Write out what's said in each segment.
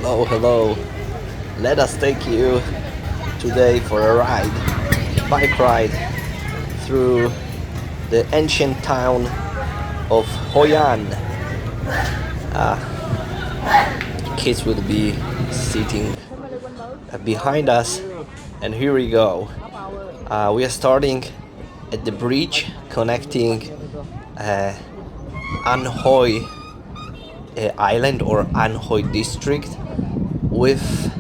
Hello, hello. Let us take you today for a bike ride through the ancient town of Hoi An. Kids will be sitting behind us, and here we go. We are starting at the bridge connecting An Hoi Island or An Hoi district with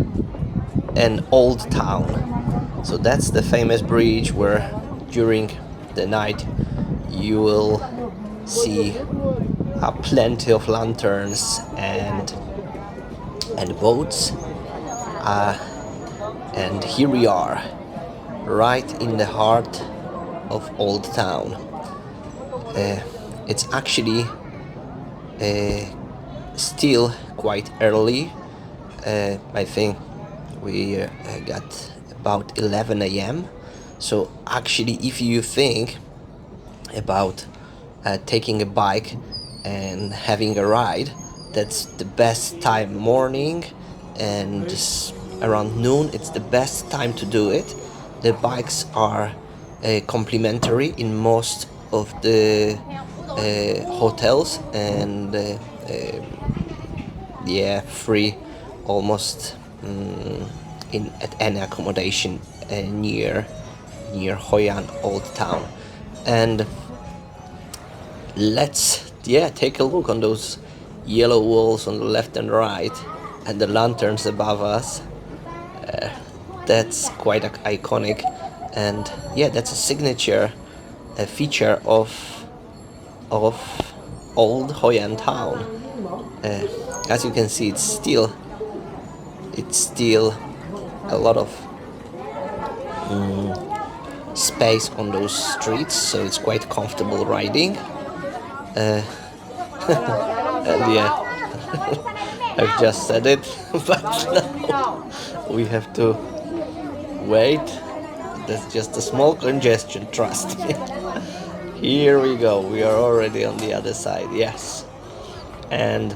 an old town. So that's the famous bridge where during the night you will see plenty of lanterns and boats. And here we are, right in the heart of Old Town. It's actually still quite early. I think we got about 11 a.m. So actually, if you think about taking a bike and having a ride, that's the best time. Morning and around noon, it's the best time to do it. The bikes are complimentary in most of the hotels, and free almost at any accommodation near Hoi An Old Town. And let's take a look on those yellow walls on the left and right and the lanterns above us. That's quite iconic, and that's a signature feature of old Hoi An town. As you can see, it's still a lot of space on those streets, so it's quite comfortable riding. And I've just said it, but now we have to wait. That's just a small congestion, trust me. Here we go, we are already on the other side, yes. And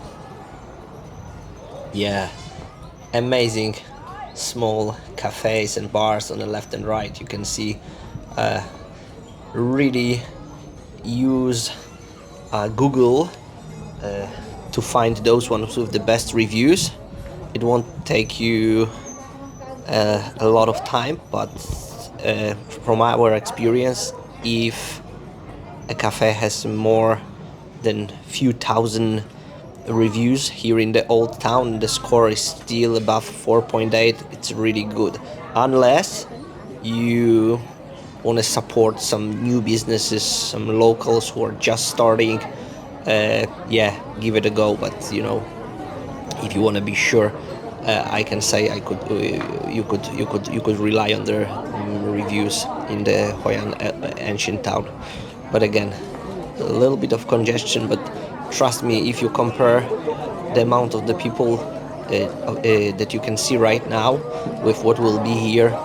amazing small cafes and bars on the left and right. You can see really use Google to find those ones with the best reviews. It won't take you a lot of time, but from our experience, if a cafe has more than few thousand reviews here in the old town, the score is still above 4.8. It's really good, unless you want to support some new businesses, some locals who are just starting. Give it a go. But if you want to be sure, I can say you could rely on their reviews in the Hoi An ancient town. But again, a little bit of congestion, but trust me, if you compare the amount of the people that you can see right now with what will be here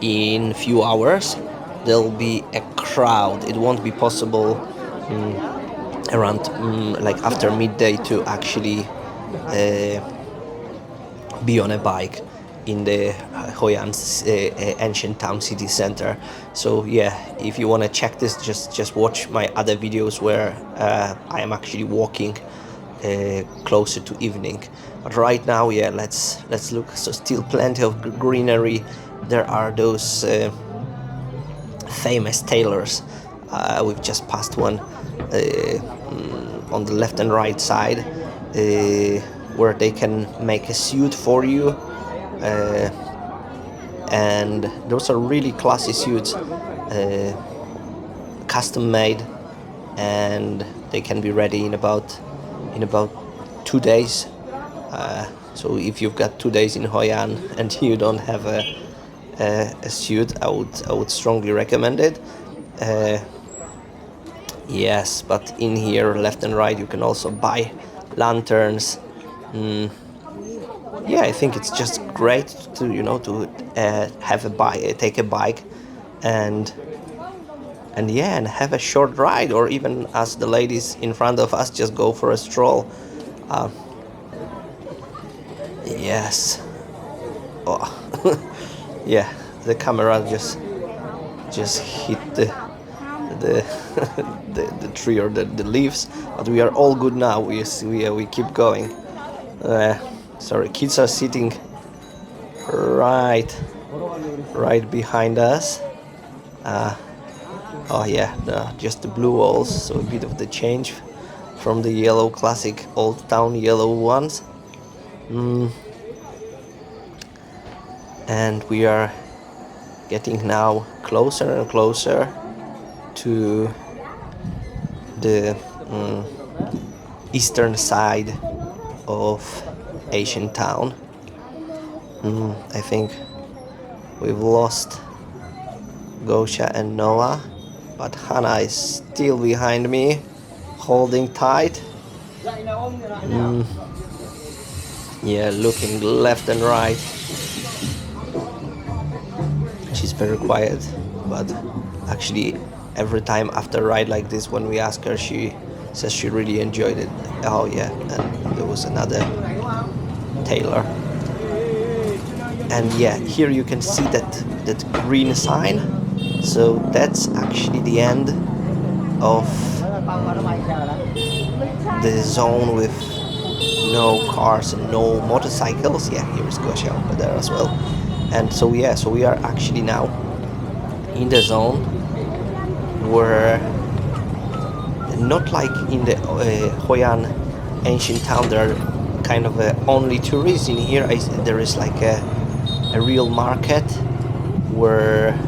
in few hours, there'll be a crowd. It won't be possible around like after midday to actually be on a bike in the Hoi An's ancient town city center. So if you want to check this, just watch my other videos where I am actually walking closer to evening. But right now, let's look. So still plenty of greenery. There are those famous tailors. We've just passed one on the left and right side, where they can make a suit for you, and those are really classy suits, custom made, and they can be ready in about 2 days. So if you've got 2 days in Hoi An and you don't have a suit, I would strongly recommend it. Yes, but in here, left and right, you can also buy lanterns. I think it's just great to have a bike, take a bike, and have a short ride, or even as the ladies in front of us, just go for a stroll. Yes. Oh. Yeah, the camera just hit the the tree or the leaves, but we are all good now. We keep going. Sorry, kids are sitting right behind us. Oh yeah, just the blue walls, so a bit of the change from the yellow classic Old Town yellow ones. And we are getting now closer and closer to the eastern side of Asian Town. I think we've lost Gosha and Noah, but Hannah is still behind me, holding tight. Yeah, looking left and right. She's very quiet, but actually every time after a ride like this, when we ask her, she says she really enjoyed it. Oh yeah, and there was another Taylor. And yeah, here you can see that green sign. So that's actually the end of the zone with no cars and no motorcycles. Yeah, here is Gosha over there as well. And so yeah, so we are actually now in the zone where, not like in the Hoi An ancient town, there are kind of only tourists in here. There is like a real market where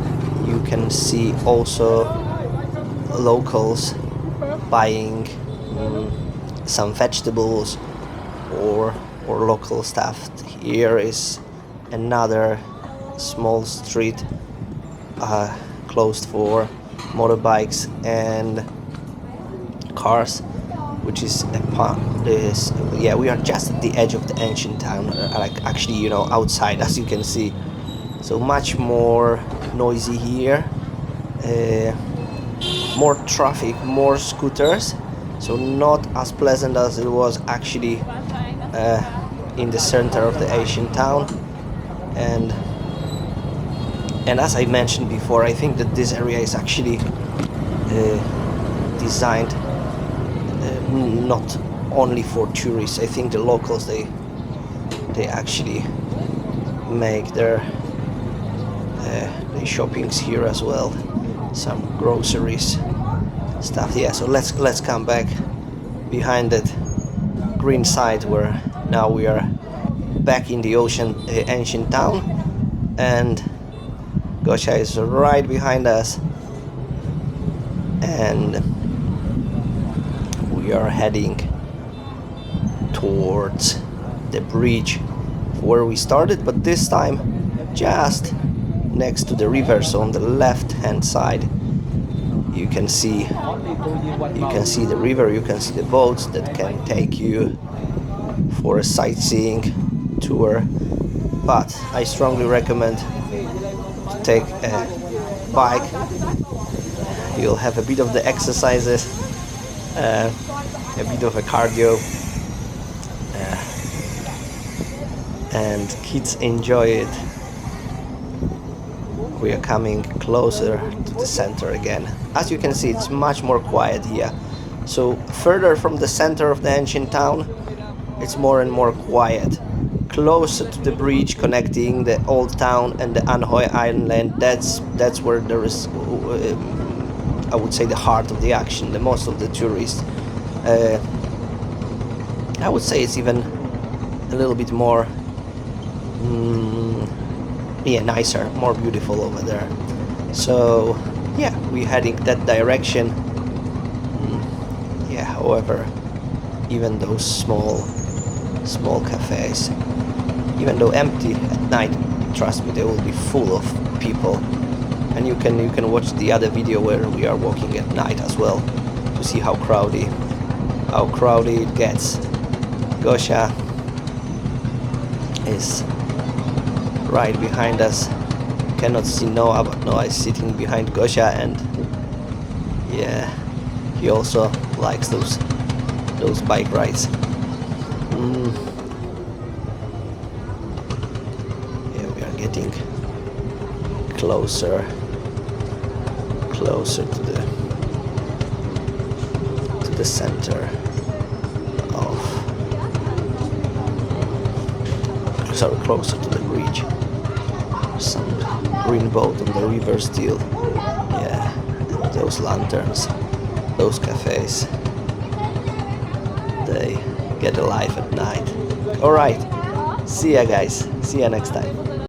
you can see also locals buying some vegetables or local stuff. Here is another small street closed for motorbikes and cars, which is yeah, we are just at the edge of the ancient town, like actually, you know, outside, as you can see. So much more noisy here, more traffic, more scooters, so not as pleasant as it was actually in the center of the Asian town. And as I mentioned before, I think that this area is actually designed not only for tourists. I think the locals, they actually make their shoppings here as well, some groceries stuff. Yeah, so let's come back behind that green side, where now we are back in the ancient town, and Gosha is right behind us, and we are heading towards the bridge where we started, but this time just next to the river. So on the left hand side you can see the river, you can see the boats that can take you for a sightseeing tour, but I strongly recommend to take a bike. You'll have a bit of the exercises, a bit of a cardio, and kids enjoy it. We are coming closer to the center again. As you can see, it's much more quiet here. So further from the center of the ancient town, it's more and more quiet. Closer to the bridge connecting the old town and the An Hoi Island, that's where there is, I would say, the heart of the action, the most of the tourists. I would say it's even a little bit more yeah, nicer, more beautiful over there. So yeah, we're heading that direction. Yeah, however, even those small cafes, even though empty at night, trust me, they will be full of people. And you can watch the other video where we are walking at night as well to see how crowded it gets. Gosha is right behind us. Cannot see Noah, but Noah is sitting behind Gosha, and yeah, he also likes those bike rides. getting closer to the center of, sorry, closer to the bridge. Some green boat on the river still. Yeah, and those lanterns, those cafes, they get alive at night. Alright, see ya guys, see ya next time.